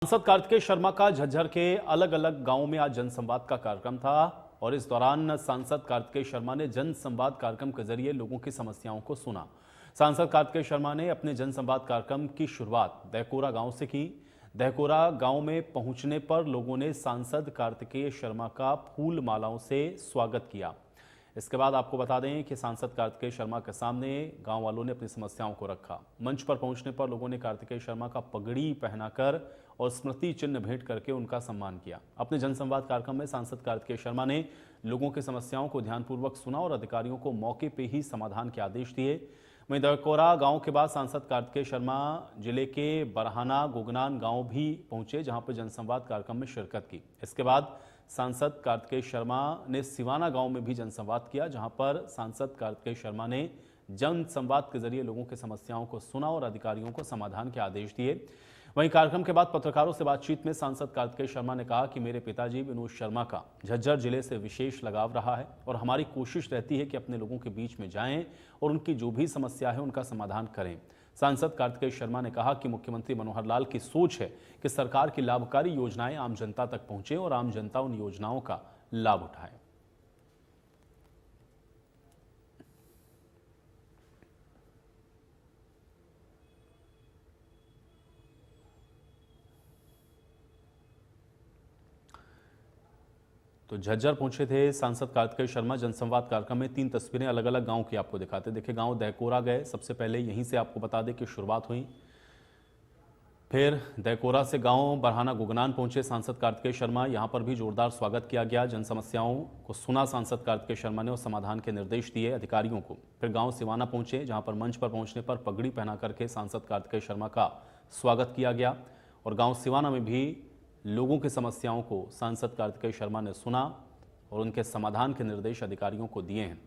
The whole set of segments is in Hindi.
सांसद कार्तिकेय शर्मा का झज्जर के अलग अलग गांवों में आज जनसंवाद का कार्यक्रम था और इस दौरान सांसद कार्तिकेय शर्मा ने जनसंवाद कार्यक्रम के जरिए लोगों की समस्याओं को सुना। सांसद कार्तिकेय शर्मा ने अपने जनसंवाद कार्यक्रम की शुरुआत दहकोरा गांव से की। दहकोरा गांव में पहुंचने पर लोगों ने सांसद कार्तिकेय शर्मा का फूल मालाओं से स्वागत किया। इसके बाद आपको बता दें कि सांसद कार्तिकेय शर्मा के सामने गांव वालों ने अपनी समस्याओं को रखा। मंच पर पहुंचने पर लोगों ने कार्तिकेय शर्मा का पगड़ी पहनाकर और स्मृति चिन्ह भेंट करके उनका सम्मान किया। अपने जनसंवाद कार्यक्रम में सांसद कार्तिकेय शर्मा ने लोगों की समस्याओं को ध्यानपूर्वक सुना और अधिकारियों को मौके पर ही समाधान के आदेश दिए। वहीं दहकोरा गांव के बाद सांसद कार्तिकेय शर्मा जिले के बरहाना गुगनान गांव भी पहुंचे, जहां पर जनसंवाद कार्यक्रम में शिरकत की। इसके बाद सांसद कार्तिकेय शर्मा ने सिवाना गांव में भी जनसंवाद किया, जहां पर सांसद कार्तिकेय शर्मा ने जनसंवाद के जरिए लोगों की समस्याओं को सुना और अधिकारियों को समाधान के आदेश दिए। वहीं कार्यक्रम के बाद पत्रकारों से बातचीत में सांसद कार्तिकेय शर्मा ने कहा कि मेरे पिताजी विनोद शर्मा का झज्जर जिले से विशेष लगाव रहा है और हमारी कोशिश रहती है कि अपने लोगों के बीच में जाएं और उनकी जो भी समस्या है उनका समाधान करें। सांसद कार्तिकेय शर्मा ने कहा कि मुख्यमंत्री मनोहर लाल की सोच है कि सरकार की लाभकारी योजनाएं आम जनता तक पहुंचे और आम जनता उन योजनाओं का लाभ उठाए। तो झज्जर पहुंचे थे सांसद कार्तिकेय शर्मा। जनसंवाद कार्यक्रम में 3 तस्वीरें अलग अलग गांव की आपको दिखाते। देखिए, गांव दहकोरा गए, सबसे पहले यहीं से आपको बता दें कि शुरुआत हुई। फिर दहकोरा से गांव बरहाना गुगनान पहुंचे सांसद कार्तिकेय शर्मा। यहां पर भी जोरदार स्वागत किया गया। जन समस्याओं को सुना सांसद कार्तिकेय शर्मा ने और समाधान के निर्देश दिए अधिकारियों को। फिर गांव सिवाना पहुंचे, जहां पर मंच पर पहुंचने पर पगड़ी पहना करके सांसद कार्तिकेय शर्मा का स्वागत किया गया और गाँव सिवाना में भी लोगों की समस्याओं को सांसद कार्तिकेय शर्मा ने सुना और उनके समाधान के निर्देश अधिकारियों को दिए हैं।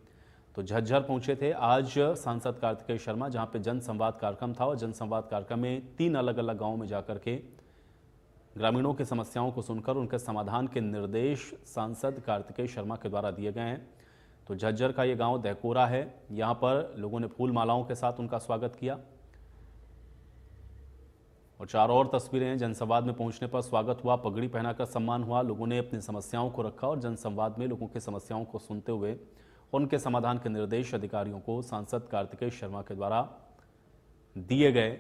तो झज्जर पहुंचे थे आज सांसद कार्तिकेय शर्मा, जहां पे जनसंवाद कार्यक्रम था और जनसंवाद कार्यक्रम में 3 अलग अलग गांवों में जाकर के ग्रामीणों की समस्याओं को सुनकर उनके समाधान के निर्देश सांसद कार्तिकेय शर्मा के द्वारा दिए गए हैं। तो झज्जर का ये गाँव दहकोरा है, यहाँ पर लोगों ने फूल मालाओं के साथ उनका स्वागत किया और 4 और तस्वीरें हैं। जनसंवाद में पहुंचने पर स्वागत हुआ, पगड़ी पहनाकर सम्मान हुआ, लोगों ने अपनी समस्याओं को रखा और जनसंवाद में लोगों की समस्याओं को सुनते हुए उनके समाधान के निर्देश अधिकारियों को सांसद कार्तिकेय शर्मा के द्वारा दिए गए।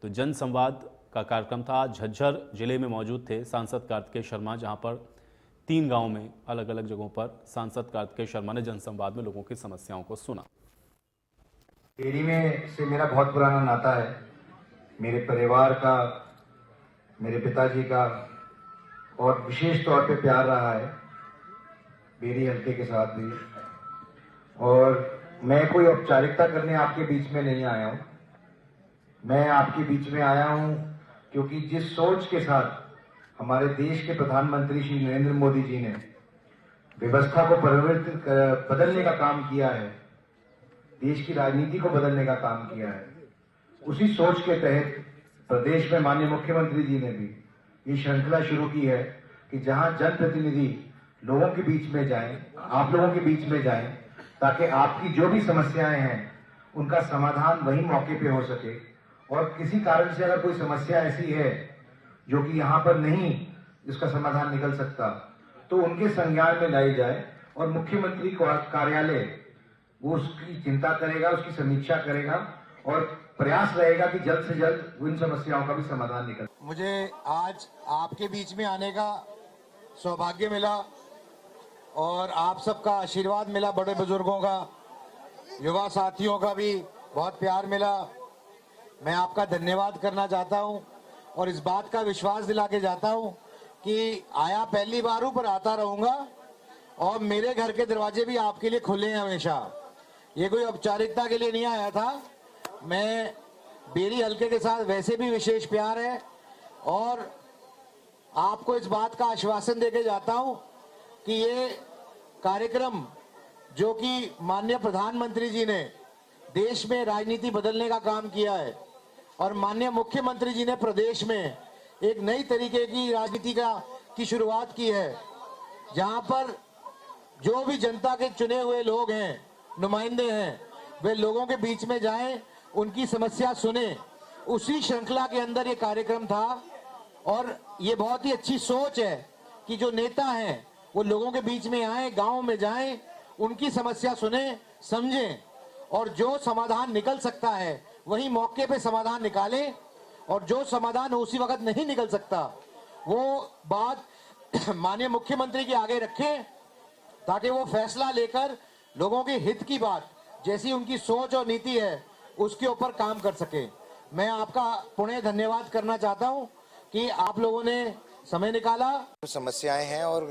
तो जनसंवाद का कार्यक्रम था। झज्जर जिले में मौजूद थे सांसद कार्तिकेय शर्मा, जहां पर 3 गाँव में अलग अलग जगहों पर सांसद कार्तिकेय शर्मा ने जनसंवाद में लोगों की समस्याओं को सुना। बेरी में से मेरा बहुत पुराना नाता है, मेरे परिवार का, मेरे पिताजी का, और विशेष तौर पे प्यार रहा है बेरी हल्के के साथ भी। और मैं कोई औपचारिकता करने आपके बीच में नहीं आया हूं। मैं आपके बीच में आया हूं क्योंकि जिस सोच के साथ हमारे देश के प्रधानमंत्री श्री नरेंद्र मोदी जी ने व्यवस्था को परिवर्तित बदलने का काम किया है, देश की राजनीति को बदलने का काम किया है, उसी सोच के तहत प्रदेश में माननीय मुख्यमंत्री जी ने भी ये श्रृंखला शुरू की है कि जहां जनप्रतिनिधि लोगों के बीच में जाएं, आप लोगों के बीच में जाएं, ताकि आपकी जो भी समस्याएं हैं उनका समाधान वही मौके पे हो सके। और किसी कारण से अगर कोई समस्या ऐसी है जो कि यहाँ पर नहीं, जिसका समाधान निकल सकता, तो उनके संज्ञान में लाई जाए और मुख्यमंत्री कार्यालय वो उसकी चिंता करेगा, उसकी समीक्षा करेगा और प्रयास रहेगा कि जल्द से जल्द उन समस्याओं का भी समाधान निकले। मुझे आज आपके बीच में आने का सौभाग्य मिला और आप सबका आशीर्वाद मिला, बड़े बुजुर्गों का, युवा साथियों का भी बहुत प्यार मिला। मैं आपका धन्यवाद करना चाहता हूं और इस बात का विश्वास दिला के जाता हूं कि आया पहली बार हूं पर आता रहूंगा और मेरे घर के दरवाजे भी आपके लिए खुले हैं हमेशा। ये कोई औपचारिकता के लिए नहीं आया था। मैं बेरी हल्के के साथ वैसे भी विशेष प्यार है और आपको इस बात का आश्वासन देके जाता हूं कि ये कार्यक्रम जो कि माननीय प्रधानमंत्री जी ने देश में राजनीति बदलने का काम किया है और माननीय मुख्यमंत्री जी ने प्रदेश में एक नई तरीके की राजनीति की शुरुआत की है, जहां पर जो भी जनता के चुने हुए लोग हैं, नुमाइंदे हैं, वे लोगों के बीच में जाएं, उनकी समस्या सुने। उसी श्रृंखला के अंदर ये कार्यक्रम था और ये बहुत ही अच्छी सोच है कि जो नेता हैं वो लोगों के बीच में आए, गांव में जाएं, उनकी समस्या सुने, समझें और जो समाधान निकल सकता है वही मौके पे समाधान निकालें और जो समाधान उसी वक्त नहीं निकल सकता वो बात माननीय मुख्यमंत्री के आगे रखें ताकि वो फैसला लेकर लोगों के हित की बात जैसी उनकी सोच और नीति है उसके ऊपर काम कर सके। मैं आपका पुनः धन्यवाद करना चाहता हूं कि आप लोगों ने समय निकाला। समस्याएं हैं और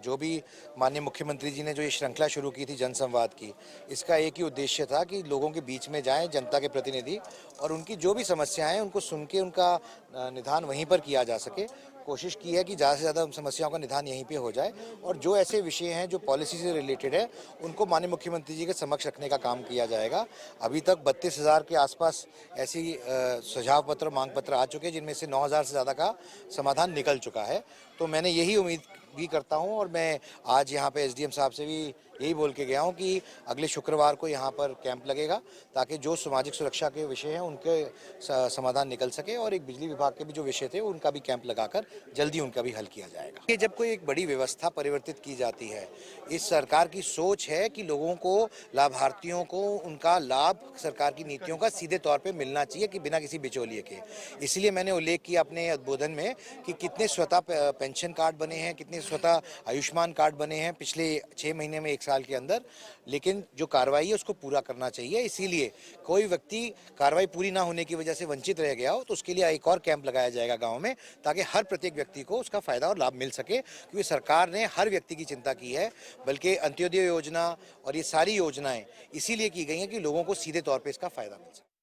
जो भी माननीय मुख्यमंत्री जी ने जो ये श्रृंखला शुरू की थी जनसंवाद की, इसका एक ही उद्देश्य था कि लोगों के बीच में जाएं जनता के प्रतिनिधि और उनकी जो भी समस्याएं हैं उनको सुन के उनका निदान वहीं पर किया जा सके। कोशिश की है कि ज़्यादा से ज़्यादा समस्याओं का निदान यहीं पे हो जाए और जो ऐसे विषय हैं जो पॉलिसी से रिलेटेड है उनको माननीय मुख्यमंत्री जी के समक्ष रखने का काम किया जाएगा। अभी तक 32,000 के आसपास ऐसी सुझाव पत्र मांग पत्र आ चुके हैं जिनमें से 9,000 से ज़्यादा का समाधान निकल चुका है। तो मैंने यही उम्मीद भी करता हूं और मैं आज यहाँ पे एसडीएम साहब से भी यही बोल के गया हूं कि अगले शुक्रवार को यहाँ पर कैंप लगेगा ताकि जो सामाजिक सुरक्षा के विषय हैं उनके समाधान निकल सके और एक बिजली विभाग के भी जो विषय थे उनका भी कैंप लगाकर जल्दी उनका भी हल किया जाएगा। ये जब कोई एक बड़ी व्यवस्था परिवर्तित की जाती है, इस सरकार की सोच है कि लोगों को, लाभार्थियों को उनका लाभ सरकार की नीतियों का सीधे तौर पर मिलना चाहिए कि बिना किसी बिचौलिए के। इसलिए मैंने उल्लेख किया अपने उद्बोधन में कि कितने स्वतः पेंशन कार्ड बने हैं, कितने स्वतः आयुष्मान कार्ड बने हैं पिछले 6 महीने में 1 साल के अंदर, लेकिन जो कार्रवाई है उसको पूरा करना चाहिए। इसीलिए कोई व्यक्ति कार्रवाई पूरी ना होने की वजह से वंचित रह गया हो तो उसके लिए एक और कैंप लगाया जाएगा गांव में ताकि हर प्रत्येक व्यक्ति को उसका फायदा और लाभ मिल सके, क्योंकि सरकार ने हर व्यक्ति की चिंता की है। बल्कि अंत्योदय योजना और ये सारी योजनाएं इसीलिए की गई हैं कि लोगों को सीधे तौर पर इसका फायदा मिल सके।